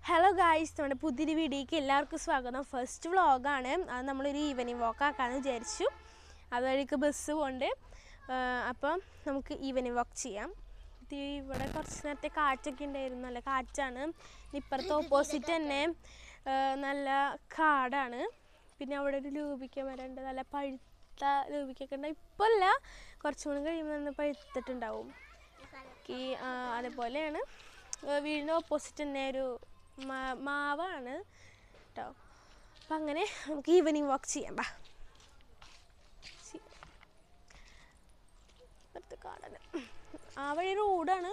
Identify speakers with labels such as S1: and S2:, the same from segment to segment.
S1: Hello guys, നമ്മുടെ പുതിയൊരു വീഡിയോയ്ക്ക് എല്ലാവർക്കും സ്വാഗതം. ഫസ്റ്റ് വ്ളോഗാണ്. അത് നമ്മളൊരു ഈവനിങ് വാക്ക് ആക്കാമെന്ന് വിചാരിച്ചു. അതുവഴിക്ക് ബസ് കൊണ്ട് അപ്പം നമുക്ക് ഈവനിങ് വാക്ക് ചെയ്യാം. ഇവിടെ കുറച്ച് നേരത്തെ കാറ്റൊക്കെ ഉണ്ടായിരുന്നു, നല്ല കാറ്റാണ്. ഇപ്പുറത്തെ ഓപ്പോസിറ്റ് തന്നെ നല്ല കാടാണ്. പിന്നെ അവിടെ ഒരു ലൂബിക്ക മരമുണ്ട്, നല്ല പഴുത്ത ലൂബിക്കൊക്കെ ഉണ്ട്. ഇപ്പോൾ അല്ല, കുറച്ചും കൂടി കഴിയുമ്പോൾ തന്നെ പഴുത്തിട്ടുണ്ടാവും. അതേപോലെയാണ് വീടിൻ്റെ ഓപ്പോസിറ്റ് തന്നെ ഒരു മാവാണ് കേട്ടോ. അപ്പം അങ്ങനെ നമുക്ക് ഈവനിങ് വാക്ക് ചെയ്യാം. ഇപ്പുറത്ത് കാടാണ്, ആ വഴി റോഡാണ്.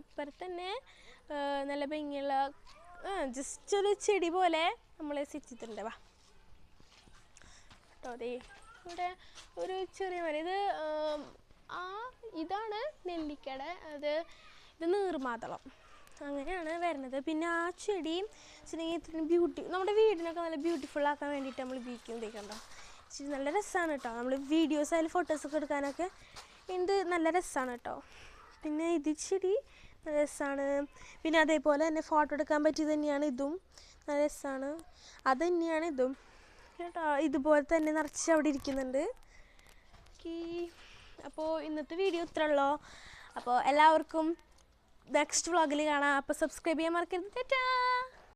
S1: ഇപ്പുറത്ത് തന്നെ നല്ല ഭംഗിയുള്ള ജസ്റ്റ് ഒരു ചെടി പോലെ നമ്മൾ സെറ്റിട്ടുണ്ട്. കേട്ടോ, അതെ ഇവിടെ ഒരു ചെറിയ മരം. ഇതാണ് നെല്ലിക്കയുടെ ഇത് നീർമാതളം, അങ്ങനെയാണ് വരുന്നത്. പിന്നെ ആ ചെടി നമ്മുടെ വീടിനൊക്കെ നല്ല ബ്യൂട്ടിഫുൾ ആക്കാൻ വേണ്ടിയിട്ട് നമ്മൾ ഉപയോഗിക്കുന്നുണ്ടോ. നല്ല രസമാണ് കേട്ടോ. നമ്മൾ വീഡിയോസ് ആയാലും ഫോട്ടോസൊക്കെ എടുക്കാനൊക്കെ നല്ല രസമാണ് കേട്ടോ. പിന്നെ ഇത് ചെടി നല്ല രസമാണ്. പിന്നെ അതേപോലെ തന്നെ ഫോട്ടോ എടുക്കാൻ പറ്റിയത് തന്നെയാണ് ഇതും, നല്ല രസമാണ്. അത് തന്നെയാണ് ഇതും കേട്ടോ. ഇതുപോലെ തന്നെ നിറച്ച് അവിടെ ഇരിക്കുന്നുണ്ട്. അപ്പോൾ ഇന്നത്തെ വീഡിയോ ഇത്രേ ഉള്ളൂ. അപ്പോൾ എല്ലാവർക്കും നെക്സ്റ്റ് വ്ളോഗിൽ കാണാം. അപ്പോൾ സബ്സ്ക്രൈബ് ചെയ്യാൻ മറക്കരുത്. ടാറ്റാ.